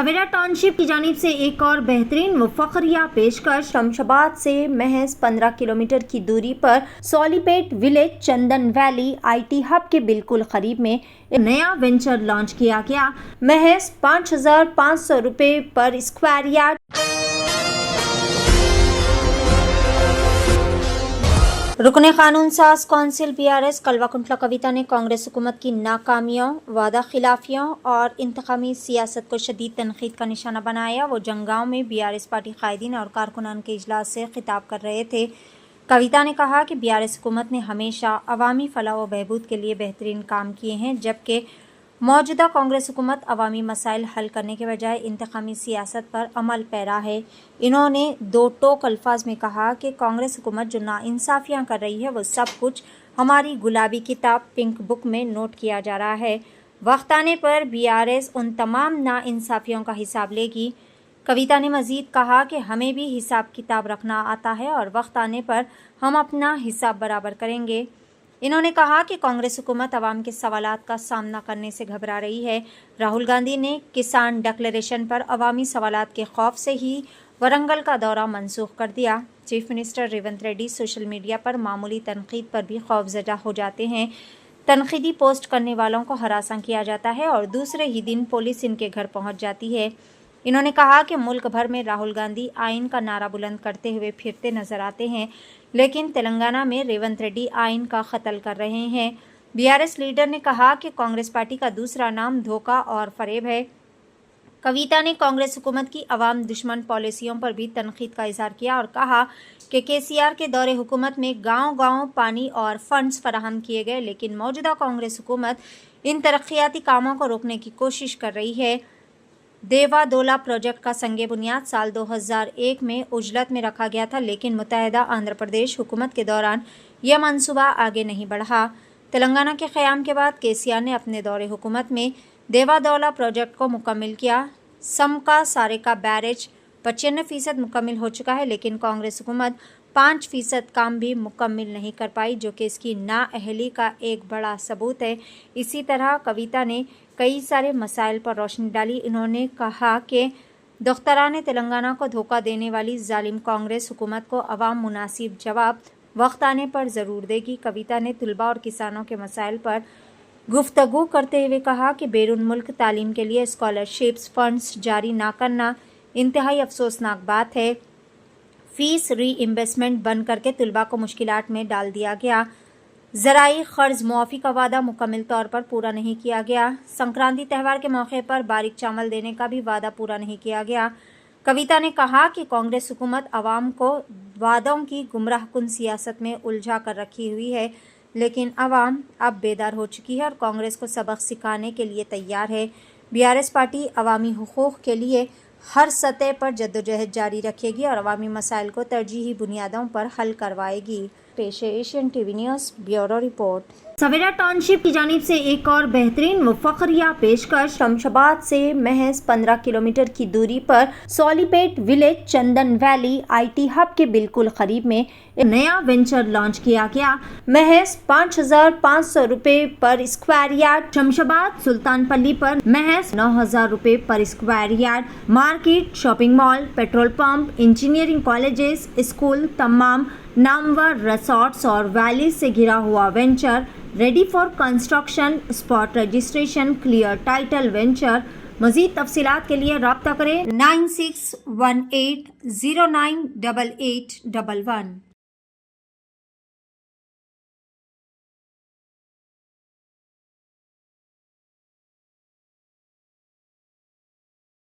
सवेरा township की जानिब से एक और बेहतरीन व फखरिया पेशकश। शमशाबाद से महज 15 किलोमीटर की दूरी पर Solipet village Chandan valley IT hub के बिल्कुल करीब में एक नया वेंचर लॉन्च किया गया। महज 5,500 रुपए पर स्क्वायर यार्ड। रुकने कानून साज कौंसिल BRS कलवा-कुंटला कविता ने कांग्रेस हुकूमत की नाकामियों, वादा खिलाफियों और इंतकामी सियासत को शदीद तनकीद का निशाना बनाया। वो जंगांव में BRS पार्टी कायदीन और कारकुनान के इजलास से खिताब कर रहे थे। कविता ने कहा कि BRS हुकूमत ने हमेशा अवामी फलाह व बहबूद के लिए बेहतरीन काम किए हैं, जबकि मौजूदा कांग्रेस हुकूमत अवामी मसाइल हल करने के बजाय इंतकामी सियासत पर अमल पैरा है। इन्होंने दो टोक अल्फाज में कहा कि कांग्रेस हुकूमत जो नाइंसाफियाँ कर रही है वो सब कुछ हमारी गुलाबी किताब पिंक बुक में नोट किया जा रहा है। वक्त आने पर BRS उन तमाम नाइंसाफियों का हिसाब लेगी। कविता ने मज़ीद कहा कि हमें भी हिसाब किताब रखना आता है और वक्त आने पर हम अपना हिसाब बराबर करेंगे। इन्होंने कहा कि कांग्रेस हुकूमत अवाम के सवालात का सामना करने से घबरा रही है। राहुल गांधी ने किसान डिक्लेरेशन पर अवामी सवालात के खौफ से ही वरंगल का दौरा मनसूख कर दिया। Chief minister Revanth Reddy social media पर मामूली तनकीद पर भी खौफजदा हो जाते हैं। तनकीदी पोस्ट करने वालों को हरासा किया जाता है और दूसरे ही दिन पुलिस इनके घर पहुंच जाती है। इन्होंने कहा कि मुल्क भर में राहुल गांधी आइन का नारा बुलंद करते हुए फिरते नजर आते हैं, लेकिन तेलंगाना में रेवंत रेड्डी आइन का कत्ल कर रहे हैं। BRS लीडर ने कहा कि कांग्रेस पार्टी का दूसरा नाम धोखा और फरेब है। कविता ने कांग्रेस हुकूमत की अवाम दुश्मन पॉलिसियों पर भी तनकीद का इजहार किया और कहा कि KCR के दौरे हुकूमत में गांव-गांव पानी और फंड्स फराहम किए गए, लेकिन मौजूदा कांग्रेस हुकूमत इन तरक्याती कामों को रोकने की कोशिश कर रही है। देवादोला प्रोजेक्ट का संगे बुनियाद साल 2001 में उजलत में रखा गया था, लेकिन मुत्तहिदा आंध्र प्रदेश हुकूमत के दौरान यह मंसूबा आगे नहीं बढ़ा। तेलंगाना के क़याम के बाद KCR ने अपने दौरे हुकूमत में देवादोला प्रोजेक्ट को मुकम्मिल किया। समका सारेका बैरेज 95% मुकम्मिल हो चुका है, लेकिन कांग्रेस हुकूमत 5% काम भी मुकम्मिल नहीं कर पाई, जो कि इसकी नाअहली का एक बड़ा सबूत है। इसी तरह कविता ने कई सारे मसाइल पर रोशनी डाली। इन्होंने कहा कि दुख्तरान तेलंगाना को धोखा देने वाली जालिम कांग्रेस हुकूमत को अवाम मुनासिब जवाब वक्त आने पर ज़रूर देगी। कविता ने तलबा और किसानों के मसाइल पर गुफ्तगू करते हुए कहा कि बैरून मुल्क तालीम के लिए स्कॉलरशिप्स फंड्स जारी ना करना इंतहाई अफसोसनाक बात है। फीस रीइंबर्समेंट बंद करके तलबा को मुश्किलात में डाल दिया गया। ज़राई क़र्ज़ मुआफ़ी का वादा मुकम्मल तौर पर पूरा नहीं किया गया। संक्रांति त्यौहार के मौके पर बारीक चावल देने का भी वादा पूरा नहीं किया गया। कविता ने कहा कि कांग्रेस हुकूमत अवाम को वादों की गुमराहकुन सियासत में उलझा कर रखी हुई है, लेकिन अवाम अब बेदार हो चुकी है और कांग्रेस को सबक सिखाने के लिए तैयार है। BRS पार्टी अवामी हुकूक़ के लिए हर सतह पर जद्दोजहद जारी रखेगी और अवामी मसाइल को तरजीही बुनियादों पर हल करवाएगी। पेश Asian TV news bureau report. Savera township की जानिब से एक और बेहतरीन व फखरिया पेशकश। शमशाबाद से महज 15 किलोमीटर की दूरी पर Solipet village Chandan valley IT hub के बिल्कुल करीब में एक नया वेंचर लॉन्च किया गया। महज 5,500 रुपए पर स्क्वायर यार्ड। शमशाबाद सुल्तानपल्ली पर महज 9,000 रुपए पर square yard. Market, shopping mall, petrol pump, engineering colleges, school, तमाम नामवर रिसोर्ट्स और वैली से घिरा हुआ venture ready for construction. Spot registration, clear title venture. मज़ीद तफसीलात के लिए रब्ता करें 9618098811।